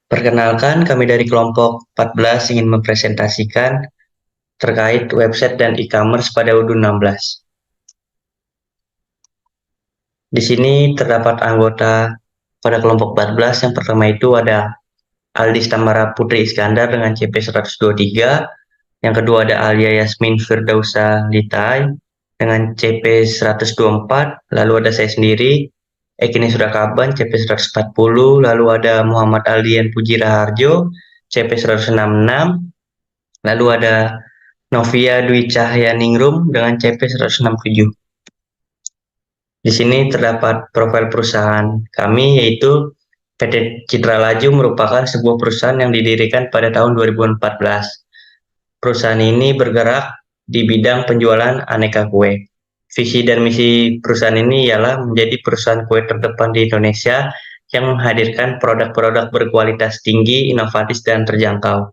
Perkenalkan, kami dari kelompok 14 ingin mempresentasikan terkait website dan e-commerce pada UDU 16. Di sini terdapat anggota pada kelompok 14. Yang pertama itu ada Aldis Tamara Putri Iskandar dengan CP 123. Yang kedua ada Alia Yasmin Firdausa Litai dengan CP 124. Lalu ada saya sendiri, Ekini Surakaban, CP 140. Lalu ada Muhammad Aldian Puji Raharjo, CP 166. Lalu ada Novia Dwi Cahya Ningrum dengan CP 167. Di sini terdapat profil perusahaan kami, yaitu PT Citra Laju merupakan sebuah perusahaan yang didirikan pada tahun 2014. Perusahaan ini bergerak di bidang penjualan aneka kue. Visi dan misi perusahaan ini ialah menjadi perusahaan kue terdepan di Indonesia yang menghadirkan produk-produk berkualitas tinggi, inovatif, dan terjangkau.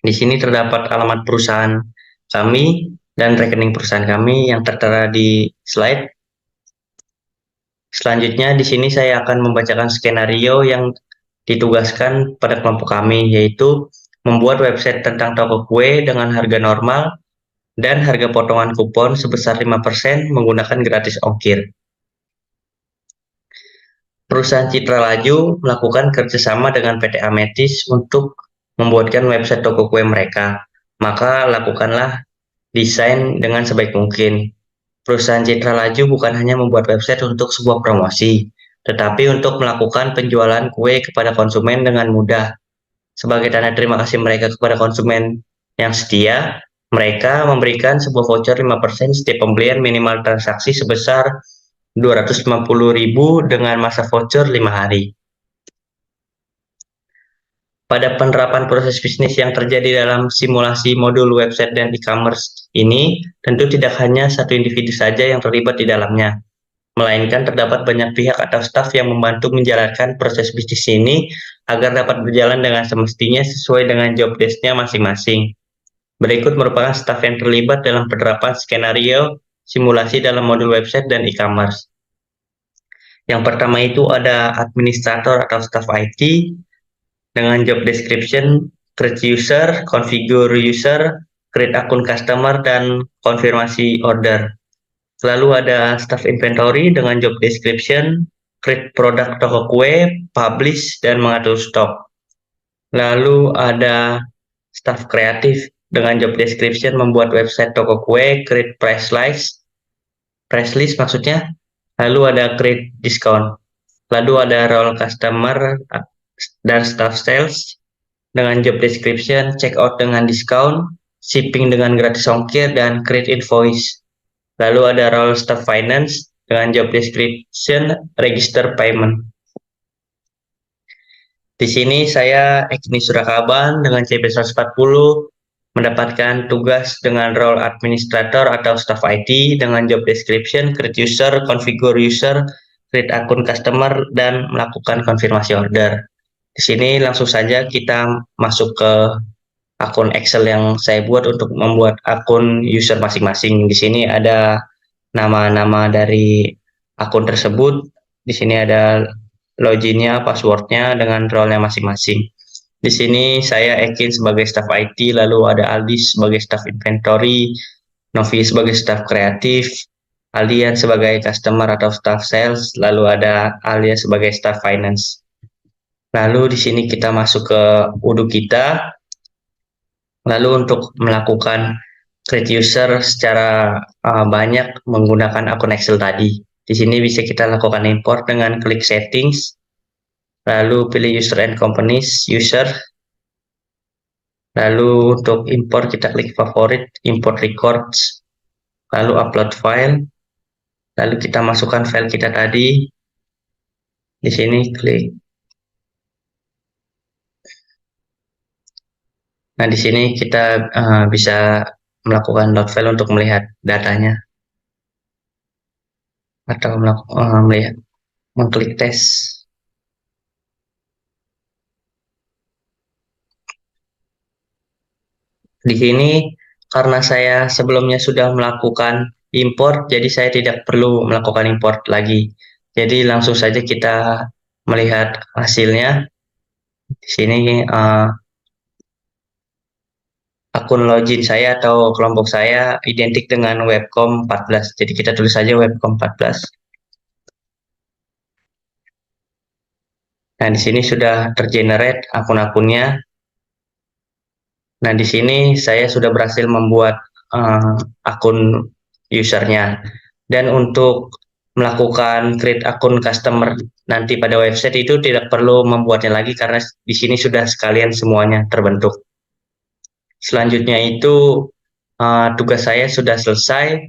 Di sini terdapat alamat perusahaan kami dan rekening perusahaan kami yang tertera di slide. Selanjutnya di sini saya akan membacakan skenario yang ditugaskan pada kelompok kami, yaitu membuat website tentang toko kue dengan harga normal dan harga potongan kupon sebesar 5% menggunakan gratis ongkir. Perusahaan Citra Laju melakukan kerjasama dengan PT Ametis untuk membuatkan website toko kue mereka. Maka lakukanlah desain dengan sebaik mungkin. Perusahaan Citra Laju bukan hanya membuat website untuk sebuah promosi, tetapi untuk melakukan penjualan kue kepada konsumen dengan mudah. Sebagai tanda terima kasih mereka kepada konsumen yang setia, mereka memberikan sebuah voucher 5% setiap pembelian minimal transaksi sebesar 250.000 dengan masa voucher 5 hari. Pada penerapan proses bisnis yang terjadi dalam simulasi modul website dan e-commerce ini, tentu tidak hanya satu individu saja yang terlibat di dalamnya, melainkan terdapat banyak pihak atau staf yang membantu menjalankan proses bisnis ini agar dapat berjalan dengan semestinya sesuai dengan job desk-nya masing-masing. Berikut merupakan staf yang terlibat dalam penerapan skenario simulasi dalam modul website dan e-commerce. Yang pertama itu ada administrator atau staf IT dengan job description, create user, configure user, create akun customer, dan konfirmasi order. Lalu ada staff inventory dengan job description, create produk toko kue, publish, dan mengatur stok. Lalu ada staff kreatif dengan job description, membuat website toko kue, create price list maksudnya. Lalu ada create discount. Lalu ada role customer dan staff sales dengan job description, check out dengan discount, shipping dengan gratis ongkir, dan create invoice. Lalu ada role staff finance dengan job description, register payment. Di sini saya Ekini Surakaban dengan CP 140 mendapatkan tugas dengan role administrator atau staff IT dengan job description, create user, configure user, create akun customer, dan melakukan konfirmasi order. Di sini langsung saja kita masuk ke akun Excel yang saya buat untuk membuat akun user masing-masing. Di sini ada nama-nama dari akun tersebut. Di sini ada loginnya, passwordnya dengan role-nya masing-masing. Di sini saya Ekin sebagai staff IT, lalu ada Aldis sebagai staff inventory, Novi sebagai staff kreatif, Aldian sebagai customer atau staff sales, lalu ada Alia sebagai staff finance. Lalu di sini kita masuk ke UDU kita. Lalu untuk melakukan create user secara banyak menggunakan akun Excel tadi. Di sini bisa kita lakukan import dengan klik settings, lalu pilih user and companies, user. Lalu untuk import kita klik favorit, import records, lalu upload file. Lalu kita masukkan file kita tadi. Di sini klik. Nah, di sini kita bisa melakukan load file untuk melihat datanya atau melihat mengklik tes. Di sini karena saya sebelumnya sudah melakukan import, jadi saya tidak perlu melakukan import lagi. Jadi langsung saja kita melihat hasilnya. Di sini akun login saya atau kelompok saya identik dengan webcom 14. Jadi kita tulis saja webcom 14. Nah, di sini sudah tergenerate akun-akunnya. Nah, di sini saya sudah berhasil membuat akun usernya. Dan untuk melakukan create akun customer nanti pada website itu tidak perlu membuatnya lagi karena di sini sudah sekalian semuanya terbentuk. Selanjutnya itu tugas saya sudah selesai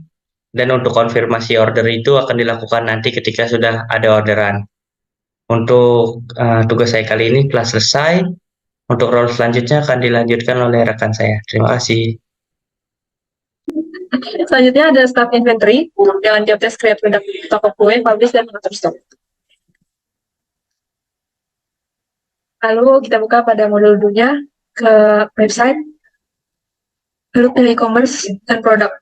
dan untuk konfirmasi order itu akan dilakukan nanti ketika sudah ada orderan. Untuk tugas saya kali ini telah selesai. Untuk role selanjutnya akan dilanjutkan oleh rekan saya. Terima kasih. Selanjutnya ada staff inventory dengan job desk create produk toko kue, publish, dan mengatur stok. Lalu kita buka pada modul dulunya ke website, lalu pilih e-commerce dan produk.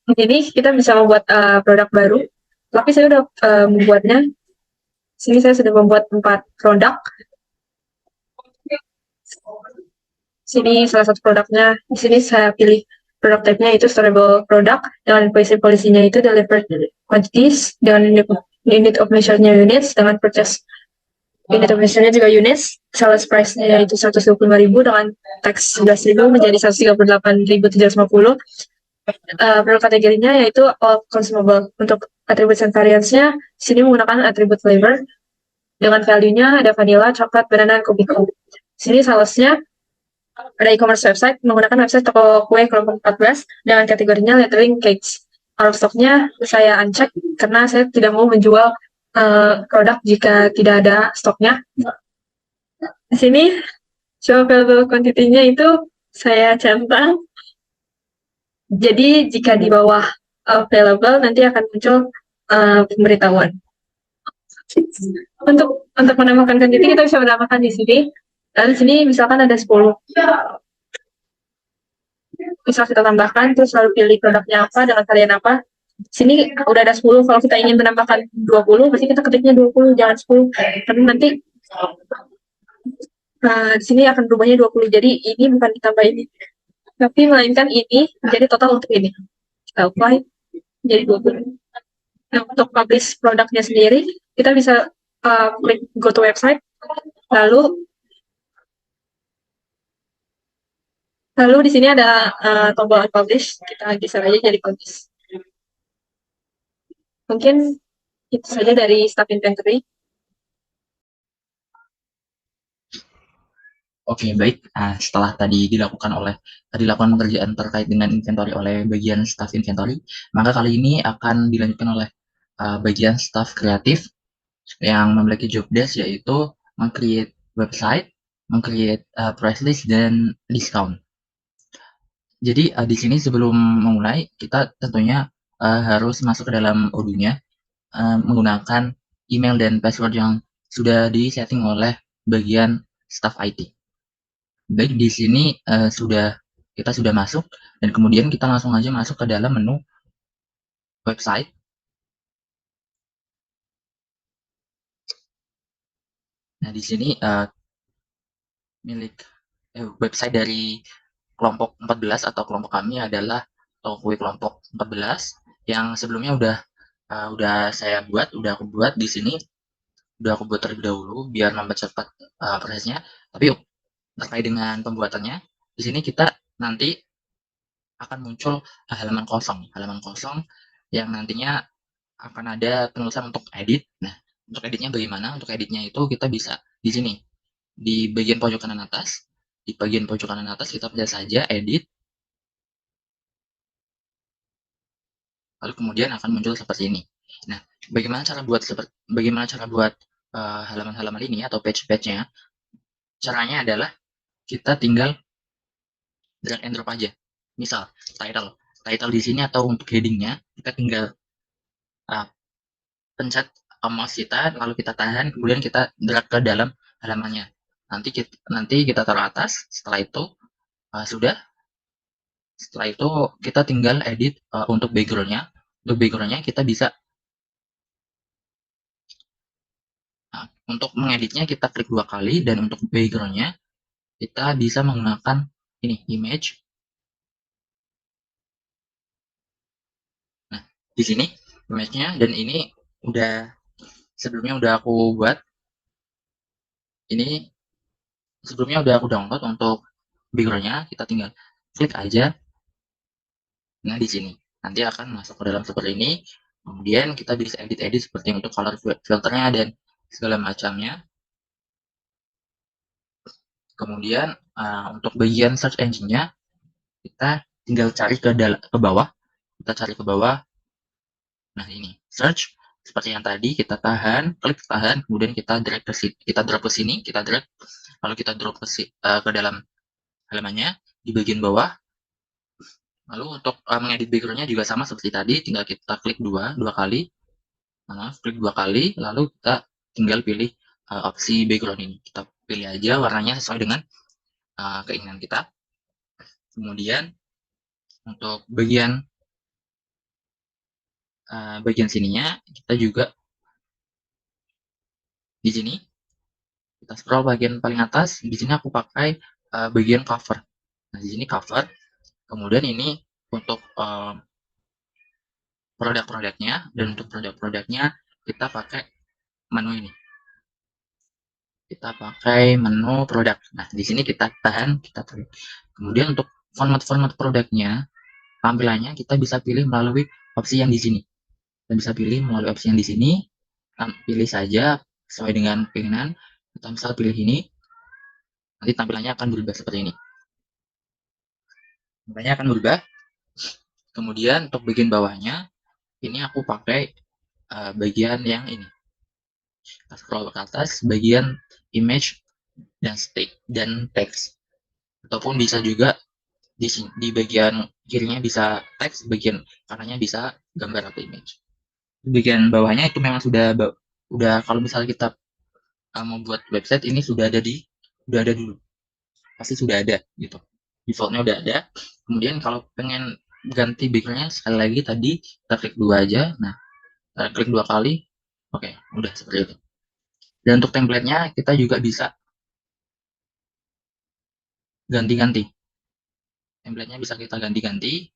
Di sini kita bisa membuat produk baru, tapi saya sudah membuatnya. Sini saya sudah membuat 4 produk. Sini salah satu produknya. Di sini saya pilih produk type-nya itu storable product dengan polisinya itu delivered quantities dengan unit of measure-nya units dengan purchase unit of measure-nya juga units. Sales price-nya yaitu 125.000 dengan tax 11.000 menjadi 138.750. Produk kategorinya yaitu all consumable. Untuk atribut and variance-nya sini menggunakan atribut flavor dengan value-nya ada vanilla, coklat, banana, dan kopi. Sini salesnya ada e-commerce website menggunakan website toko kue kelompok 14 dengan kategorinya lettering cakes. Out of stock-nya saya uncheck karena saya tidak mau menjual produk jika tidak ada stoknya. Di sini show available quantity-nya itu saya centang. Jadi jika di bawah available nanti akan muncul pemberitahuan. Untuk menambahkan quantity kita bisa menambahkan di sini. Dan di sini misalkan ada 10. Bisa kita tambahkan, terus lalu pilih produknya apa dengan varian apa. Sini udah ada 10, kalau kita ingin menambahkan 20, berarti kita ketiknya 20, jangan 10. Karena nanti di sini akan berubahnya 20, jadi ini bukan ditambah ini. Tapi melainkan ini menjadi total untuk ini. Kita apply, jadi 20. Nah, untuk publish produknya sendiri, kita bisa klik go to website, lalu di sini ada tombol publish, kita geser aja jadi publish. Mungkin itu saja dari staff inventory. Oke, baik. Setelah tadi dilakukan pekerjaan terkait dengan inventory oleh bagian staff inventory, maka kali ini akan dilanjutkan oleh bagian staff kreatif yang memiliki job desk yaitu meng-create website, meng-create price list, dan discount. Jadi di sini sebelum memulai, kita tentunya harus masuk ke dalam Odoo-nya menggunakan email dan password yang sudah disetting oleh bagian staff IT. Baik, di sini kita sudah masuk dan kemudian kita langsung aja masuk ke dalam menu website. Nah, di sini website dari kelompok 14 atau kelompok kami adalah toko kue kelompok 14 yang sebelumnya udah aku buat di sini, udah aku buat terlebih dahulu biar mempercepat prosesnya. Tapi terkait dengan pembuatannya, di sini kita nanti akan muncul halaman kosong yang nantinya akan ada penulisan untuk edit. Nah, untuk editnya bagaimana? Untuk editnya itu kita bisa di sini, di bagian pojok kanan atas. Di bagian pojok kanan atas kita pencet saja edit. Lalu kemudian akan muncul seperti ini. Nah, bagaimana cara buat halaman-halaman ini atau page-nya? Caranya adalah kita tinggal drag and drop aja. Misal title di sini atau untuk headingnya kita tinggal pencet mouse kita, lalu kita tahan, kemudian kita drag ke dalam halamannya. Nanti kita taruh atas. Setelah itu sudah. Setelah itu kita tinggal edit untuk background-nya. Untuk background-nya kita bisa untuk mengeditnya kita klik 2 kali, dan untuk background-nya kita bisa menggunakan ini image. Nah, di sini image-nya, dan ini sebelumnya udah aku buat. Ini sebelumnya udah aku download untuk background-nya, kita tinggal klik aja. Nah, di sini nanti akan masuk ke dalam seperti ini. Kemudian kita bisa edit-edit seperti untuk color filternya dan segala macamnya. Kemudian untuk bagian search engine-nya kita tinggal cari ke bawah. Kita cari ke bawah. Nah, ini search seperti yang tadi, kita klik tahan, kemudian kita drag ke sini, kita drop ke sini, kita drag, lalu kita drop ke dalam halamannya di bagian bawah. Lalu untuk mengedit background-nya juga sama seperti tadi, tinggal kita klik dua kali. Klik 2 kali, lalu kita tinggal pilih opsi background ini. Kita pilih aja warnanya sesuai dengan keinginan kita. Kemudian untuk bagian sininya kita juga di sini kita scroll bagian paling atas. Di sini aku pakai bagian cover. Nah, di sini cover. Kemudian ini untuk produk-produknya, dan untuk produk-produknya kita pakai menu ini. Kita pakai menu produk. Nah, di sini kita tahan, kita tarik. Kemudian untuk format-format produknya, tampilannya kita bisa pilih melalui opsi yang di sini. Kita bisa pilih melalui opsi yang di sini. Pilih saja sesuai dengan keinginan. Kita misal pilih ini, nanti tampilannya akan berubah seperti ini. Tampilannya akan berubah. Kemudian untuk bagian bawahnya, ini aku pakai bagian yang ini. Kita scroll ke atas, bagian image dan stick dan text. Ataupun bisa juga di bagian kirinya bisa teks, bagian kanannya bisa gambar atau image. Di bagian bawahnya itu memang udah kalau misalnya kita mau buat website ini udah ada dulu, pasti sudah ada gitu, defaultnya udah ada. Kemudian kalau pengen ganti backgroundnya, sekali lagi tadi kita klik dua aja. Nah, kita klik 2 kali, oke, udah seperti itu. Dan untuk template-nya kita juga bisa ganti-ganti, template-nya bisa kita ganti-ganti.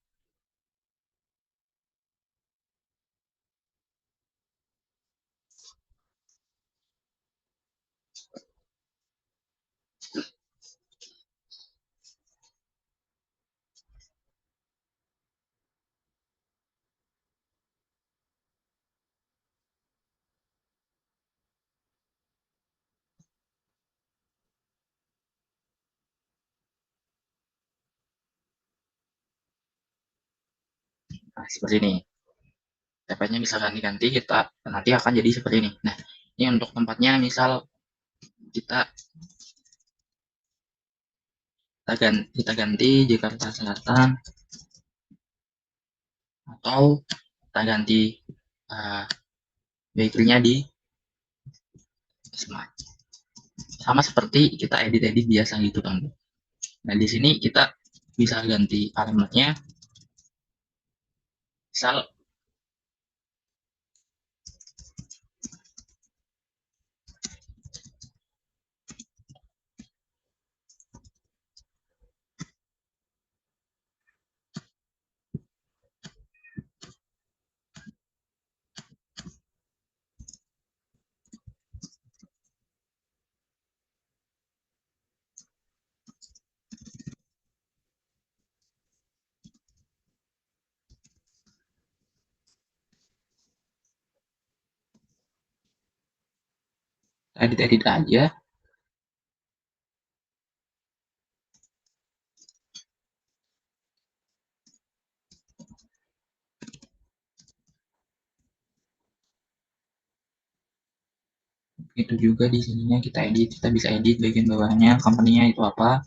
Nah, seperti ini, template-nya bisa ganti-ganti, kita nanti akan jadi seperti ini. Nah, ini untuk tempatnya, misal kita kita ganti Jakarta Selatan, atau kita ganti bakery-nya di Semarang. Sama seperti kita edit-edit biasa gitu kan. Nah, di sini kita bisa ganti alamatnya. Misal edit-edit aja. Itu juga di sininya kita bisa edit bagian bawahnya, company-nya itu apa.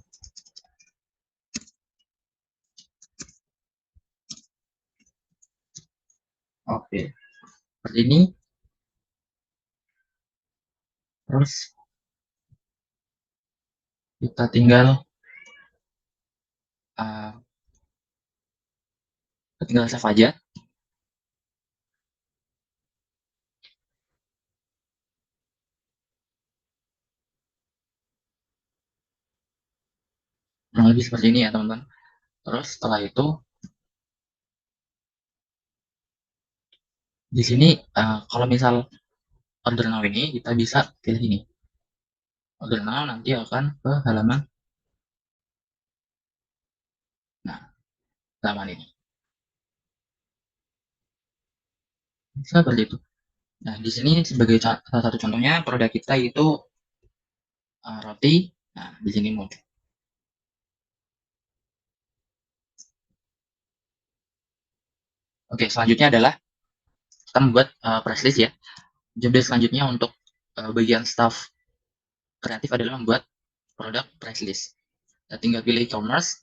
Oke, seperti ini. Terus kita tinggal Kita tinggal save aja. Kurang lebih seperti ini ya teman-teman. Terus setelah itu di sini kalau misal order now ini kita bisa pilih ini. Order now nanti akan ke halaman, nah, halaman ini. Seperti itu. Nah, di sini sebagai salah satu contohnya produk kita itu roti. Nah, di sini muncul. Oke, selanjutnya adalah kita membuat press list ya. Job desk selanjutnya untuk bagian staff kreatif adalah membuat produk price list. Kita tinggal pilih e-commerce.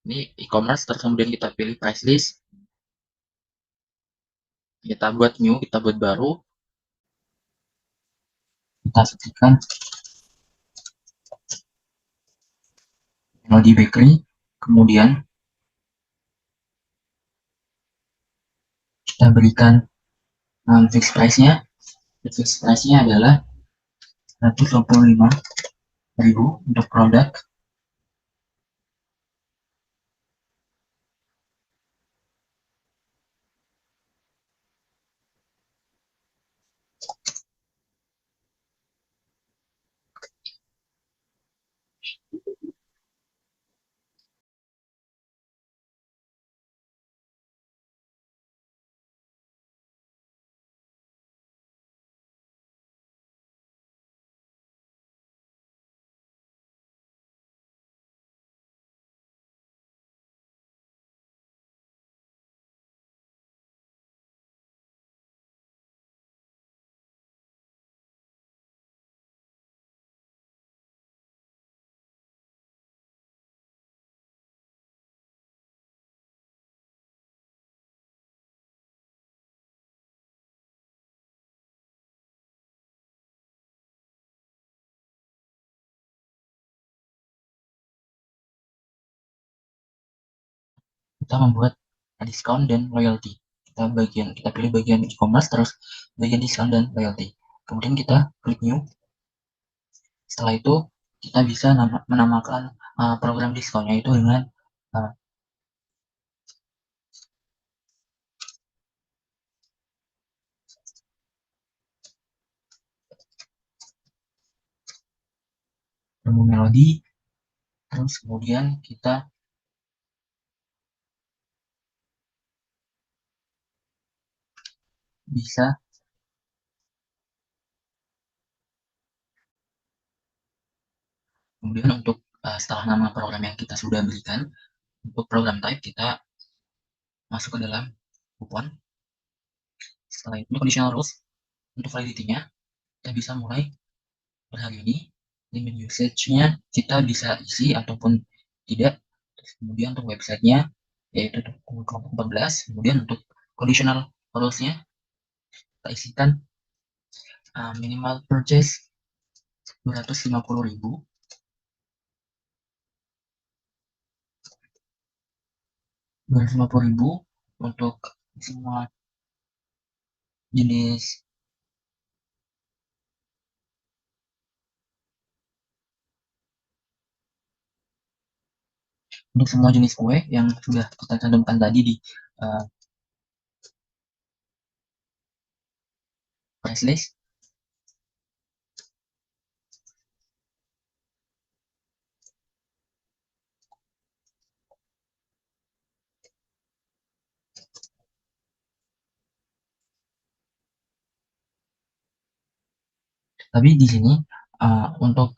Ini e-commerce, terus kemudian kita pilih price list. Kita buat new, kita buat baru. Kita ketikkan Melody Bakery. Kemudian kita berikan fixed price-nya. Fixed price-nya adalah 125.000 untuk produk. Kita membuat diskon dan loyalty. Kita pilih bagian e-commerce, terus bagian diskon dan loyalty. Kemudian kita klik new. Setelah itu kita bisa menamakan program diskonnya itu dengan promo Melody. Terus kemudian kita bisa kemudian untuk setelah nama program yang kita sudah berikan, untuk program type kita masuk ke dalam kupon. Setelah itu conditional rules untuk validity-nya kita bisa mulai per hari ini. Limit usage-nya kita bisa isi ataupun tidak. Terus kemudian untuk website-nya yaitu kelompok 14. Kemudian untuk conditional rules-nya kita isikan minimal purchase 250.000. Untuk semua jenis kue yang sudah kita cantumkan tadi di price list. Tapi di sini untuk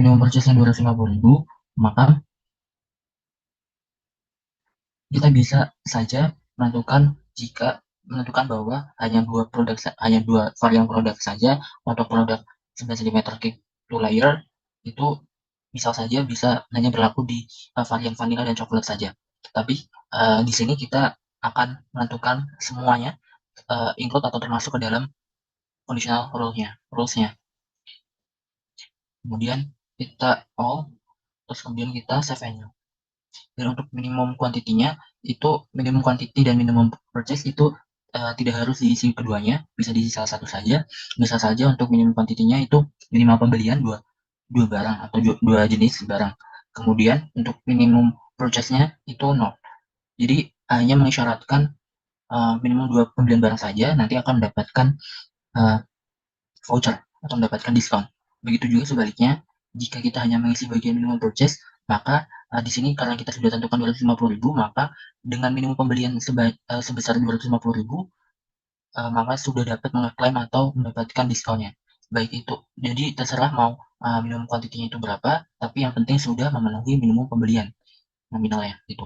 minimum purchase-nya 250.000, maka kita bisa saja menentukan bahwa hanya dua varian produk saja. Untuk produk 9 cm cake to layer itu misal saja bisa hanya berlaku di varian vanilla dan coklat saja. Tapi di sini kita akan menentukan semuanya include atau termasuk ke dalam conditional rules-nya. Kemudian kita all, terus kemudian kita save and new. Dan untuk minimum kuantitinya itu minimum quantity dan minimum purchase itu tidak harus diisi keduanya, bisa diisi salah satu saja. Bisa saja untuk minimum kuantitinya itu minimal pembelian dua barang atau dua jenis barang. Kemudian untuk minimum purchase-nya itu 0. Jadi hanya mengisyaratkan minimum 2 pembelian barang saja, nanti akan mendapatkan voucher atau mendapatkan diskon. Begitu juga sebaliknya, jika kita hanya mengisi bagian minimum purchase, maka di sini karena kita sudah tentukan 250.000, maka dengan minimum pembelian sebesar 250.000, maka sudah dapat mengeklaim atau mendapatkan diskonnya. Baik itu, jadi terserah mau minimum kuantitinya itu berapa, tapi yang penting sudah memenuhi minimum pembelian nominalnya itu.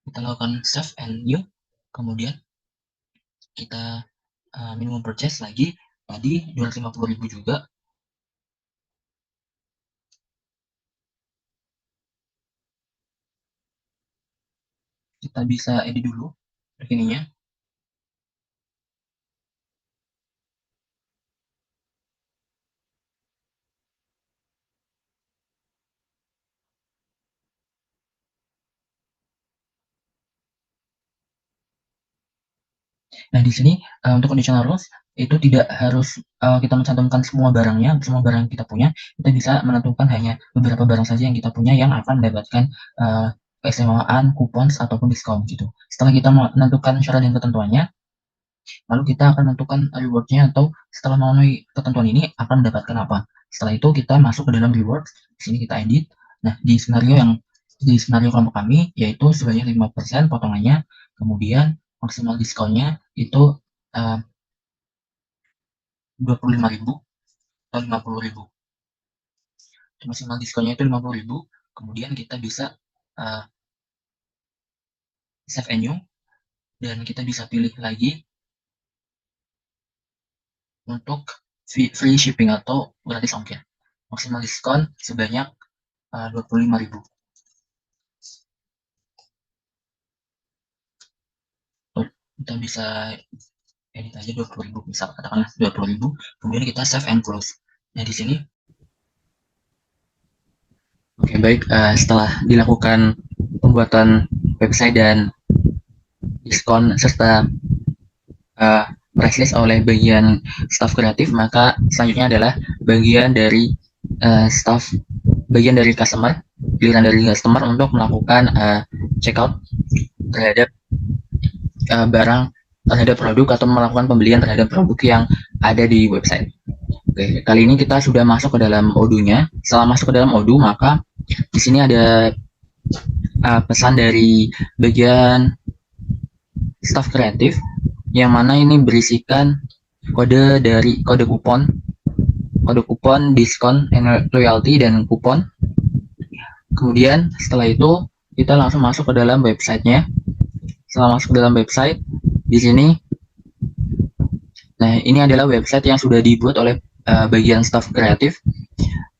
Kita lakukan save and new, kemudian kita minimum purchase lagi, tadi 250.000 juga. Kita bisa edit dulu begininya. Nah, di sini untuk conditional rules itu tidak harus kita mencantumkan semua barangnya, semua barang yang kita punya. Kita bisa menentukan hanya beberapa barang saja yang kita punya yang akan mendapatkan keistimewaan, kupon ataupun diskon gitu. Setelah kita menentukan syarat dan ketentuannya, lalu kita akan menentukan reward-nya atau setelah memenuhi ketentuan ini akan mendapatkan apa. Setelah itu kita masuk ke dalam reward. Di sini kita edit. Nah, di skenario kelompok kami yaitu sebanyak 5% potongannya, kemudian maksimal diskonnya itu 25.000 atau 50.000. Maksimal diskonnya itu 50.000. Kemudian kita bisa save and new, dan kita bisa pilih lagi untuk free shipping atau gratis ongkir. Maksimal diskon sebanyak 25.000. Kita bisa edit aja 20.000, misal katakanlah 20.000, kemudian kita save and close. Nah, di sini oke, baik, setelah dilakukan pembuatan website dan diskon serta price list oleh bagian staff kreatif, maka selanjutnya adalah bagian dari bagian dari customer, giliran dari customer untuk melakukan checkout terhadap barang, terhadap produk, atau melakukan pembelian terhadap produk yang ada di website. Oke, kali ini kita sudah masuk ke dalam Odoo-nya. Setelah masuk ke dalam Odoo, maka di sini ada pesan dari bagian staff kreatif, yang mana ini berisikan kode kupon, diskon, loyalty, dan kupon. Kemudian setelah itu kita langsung masuk ke dalam websitenya. Setelah masuk ke dalam website, di sini, nah ini adalah website yang sudah dibuat oleh bagian staff kreatif.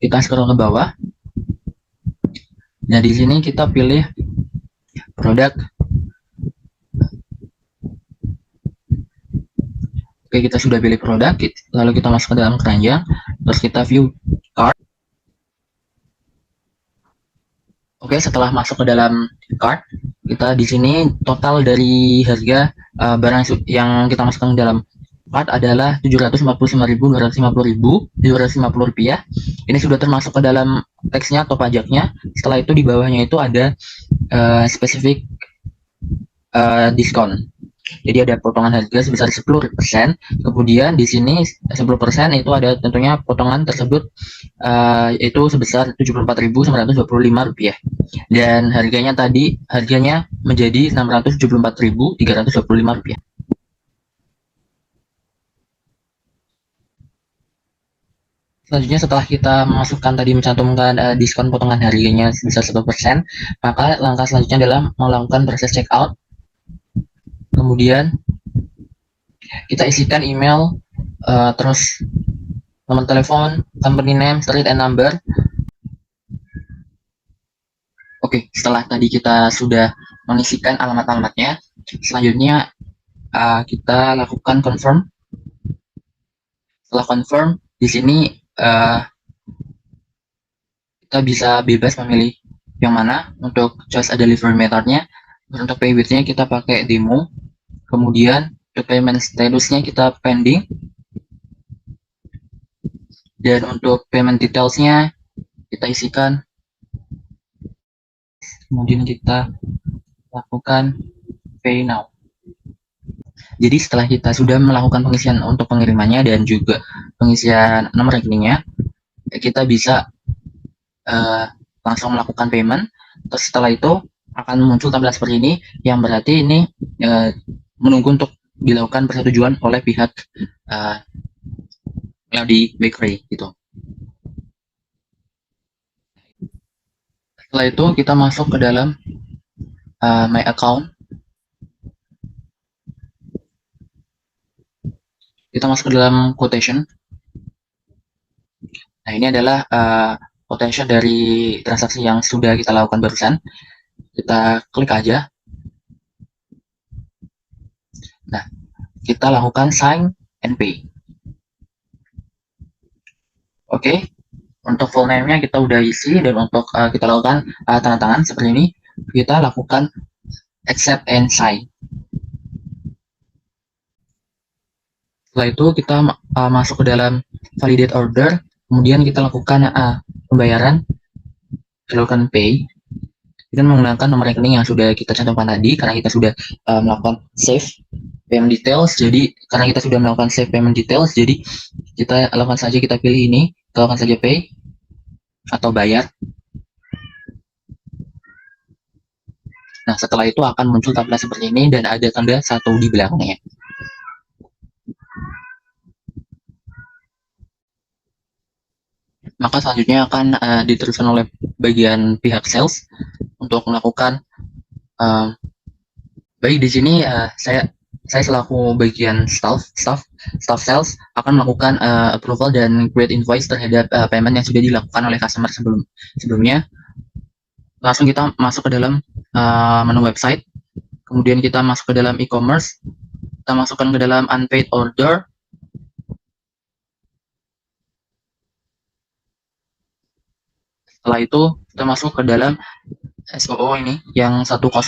Kita scroll ke bawah. Nah, di sini kita pilih produk. Oke, kita sudah pilih produk, lalu kita masuk ke dalam keranjang, terus kita view cart. Oke, setelah masuk ke dalam cart, kita di sini total dari harga barang yang kita masukkan ke dalam cart adalah Rp749.250. Ini sudah termasuk ke dalam teksnya atau pajaknya. Setelah itu di bawahnya itu ada spesifik diskon. Jadi ada potongan harga sebesar 10%. Kemudian di sini 10% itu ada tentunya potongan tersebut itu sebesar Rp74.925. Dan harganya menjadi Rp674.325. Selanjutnya, setelah kita memasukkan tadi, mencantumkan diskon potongan harganya sebesar 10%, maka langkah selanjutnya adalah melakukan proses checkout. Kemudian kita isikan email, terus nomor telepon, company name, street and number. Oke, setelah tadi kita sudah mengisikan alamat-alamatnya, selanjutnya kita lakukan confirm. Setelah confirm, di sini kita bisa bebas memilih yang mana untuk choice a delivery methodnya, untuk pay with-nya kita pakai demo, kemudian untuk payment statusnya kita pending, dan untuk payment detailsnya kita isikan, kemudian kita lakukan pay now. Jadi setelah kita sudah melakukan pengisian untuk pengirimannya dan juga pengisian nomor rekeningnya, kita bisa langsung melakukan payment. Terus setelah itu akan muncul tampilan seperti ini, yang berarti ini menunggu untuk dilakukan persetujuan oleh pihak Melody Bakery gitu. Setelah itu kita masuk ke dalam my account. Kita masuk ke dalam quotation. Nah, ini adalah quotation dari transaksi yang sudah kita lakukan barusan. Kita klik aja. Nah, kita lakukan sign and pay. Oke, untuk full name-nya kita udah isi, dan untuk kita lakukan tanda tangan seperti ini, kita lakukan accept and sign. Setelah itu kita masuk ke dalam validate order, kemudian kita lakukan pembayaran, kita lakukan pay. Kita menggunakan nomor rekening yang sudah kita cantumkan tadi, karena kita sudah melakukan save payment details. Jadi karena kita sudah melakukan save payment details, jadi kita lakukan saja, kita pilih ini, kita lakukan saja pay atau bayar. Nah, setelah itu akan muncul tampilan seperti ini dan ada tanda 1 di belakangnya. Maka selanjutnya akan diteruskan oleh bagian pihak sales untuk melakukan baik di sini saya selaku bagian staff sales akan melakukan approval dan create invoice terhadap payment yang sudah dilakukan oleh customer sebelumnya. Langsung kita masuk ke dalam menu website, kemudian kita masuk ke dalam e-commerce, kita masukkan ke dalam unpaid order. Setelah itu kita masuk ke dalam SOO ini yang 102.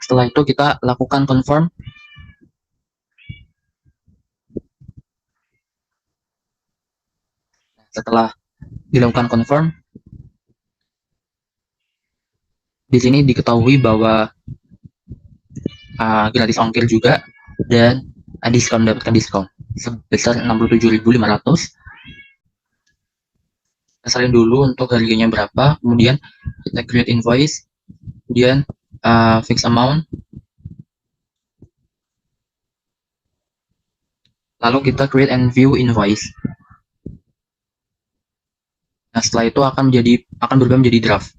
Setelah itu kita lakukan confirm. Setelah dilakukan confirm, di sini diketahui bahwa gratis ongkir juga, dan dapatkan diskon sebesar 67.500. Kita salin dulu untuk harganya berapa, kemudian kita create invoice, kemudian fix amount, lalu kita create and view invoice. Nah, setelah itu akan berubah menjadi draft.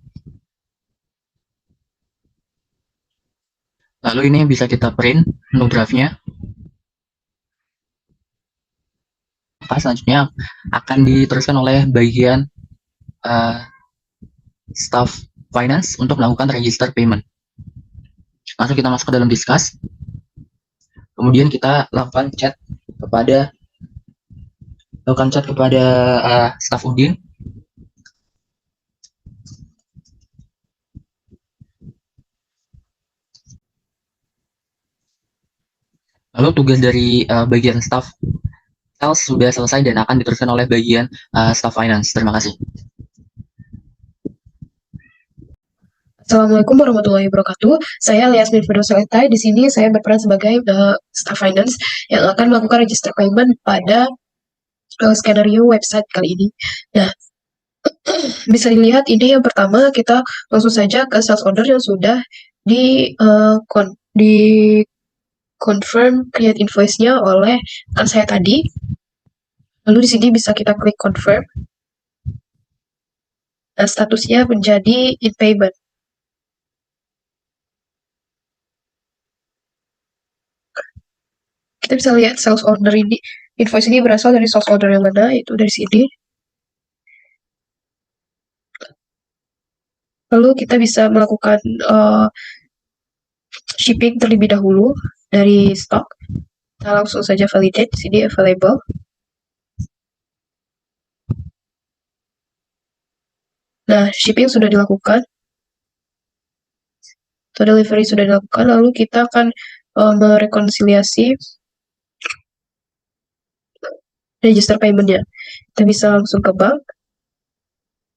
Lalu ini bisa kita print untuk draftnya. Maka selanjutnya akan diteruskan oleh bagian staff finance untuk melakukan register payment. Langsung kita masuk ke dalam discuss. Kemudian kita lakukan chat kepada staff Udin. Lalu tugas dari bagian staff sales sudah selesai dan akan diteruskan oleh bagian staff finance. Terima kasih. Assalamualaikum warahmatullahi wabarakatuh. Saya Liasmin Firdausaletai. Di sini saya berperan sebagai staff finance yang akan melakukan register payment pada skenario website kali ini. Nah, bisa dilihat ini yang pertama, kita langsung saja ke sales order yang sudah di confirm create invoice-nya oleh rekan saya tadi. Lalu di sini bisa kita klik confirm. Nah, statusnya menjadi in payment. Kita bisa lihat sales order ini, invoice ini berasal dari sales order yang mana, itu dari sini. Lalu kita bisa melakukan shipping terlebih dahulu dari stok. Kita langsung saja validate, di sini available. Nah, shipping sudah dilakukan, atau delivery sudah dilakukan, lalu kita akan merekonsiliasi register payment-nya. Kita bisa langsung ke bank.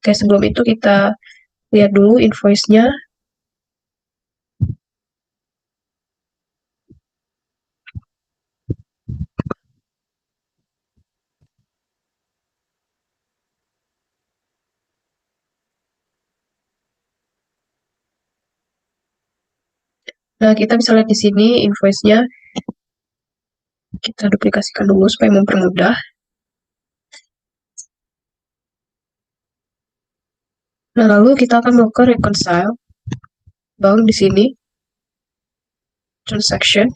Oke, sebelum itu kita lihat dulu invoice-nya. Nah, kita bisa lihat di sini invoice-nya. Kita duplikasikan dulu supaya mempermudah. Nah, lalu kita akan melakukan reconcile. Bank di sini. Transaction.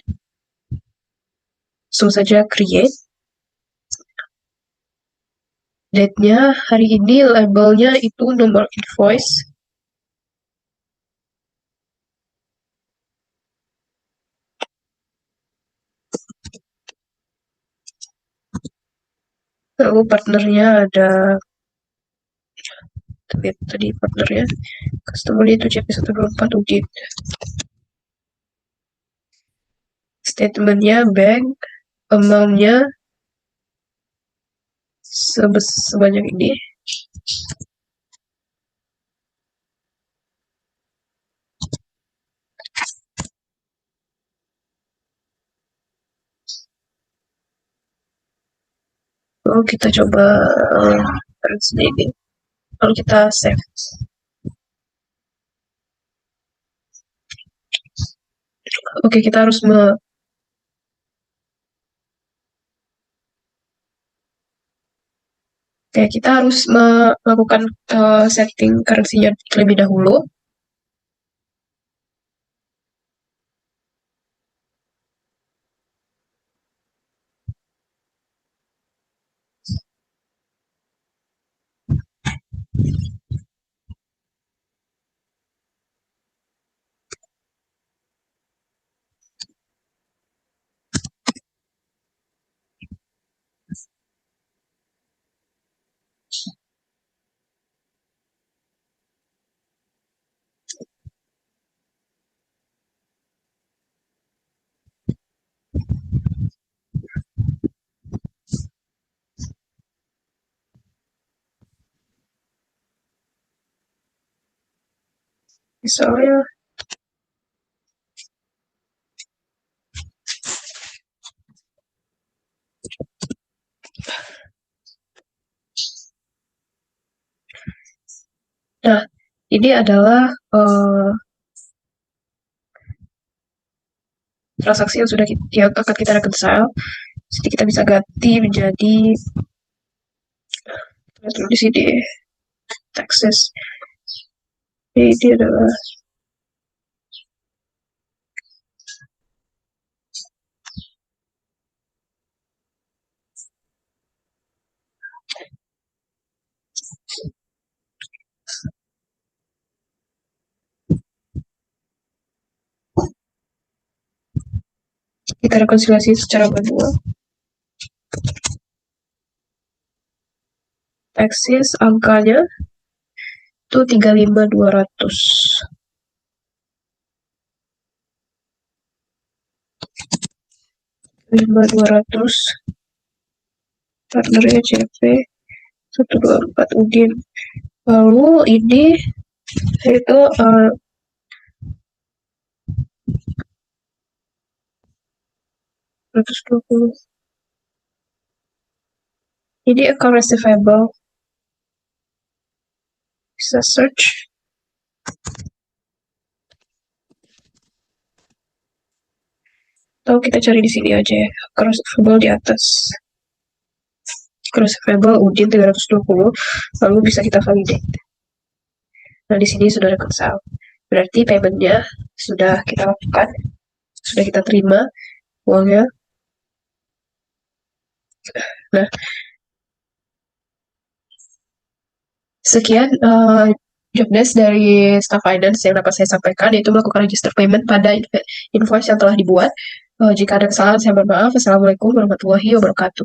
Langsung saja create. Date-nya hari ini, labelnya itu nomor invoice. Lalu partnernya ada, lihat tadi partnernya, customer itu CP124 Udin. Statementnya bank, amount-nya sebanyak ini. Lalu kita coba ini. Lalu kita save. Oke, kita harus melakukan setting currency-nya terlebih dahulu. Misalnya nah, ini adalah transaksi yang akan kita reconcile. Jadi kita bisa ganti menjadi di sini taxes. Ini adalah kita rekonsiliasi secara manual. Taxes angkanya itu 35.200. 35.200. Partnernya CP 124 Udin. Lalu ini itu 120. Ini account receivable. Bisa search. Atau kita cari di sini aja ya. Account receivable di atas. Account receivable Udin 320. Lalu bisa kita validate. Nah, di sini sudah reconcile. Berarti payment-nya sudah kita lakukan. Sudah kita terima uangnya. Nah, sekian job desk dari staff finance yang dapat saya sampaikan, yaitu melakukan register payment pada invoice yang telah dibuat. Jika ada kesalahan, saya bermaaf. Assalamualaikum warahmatullahi wabarakatuh.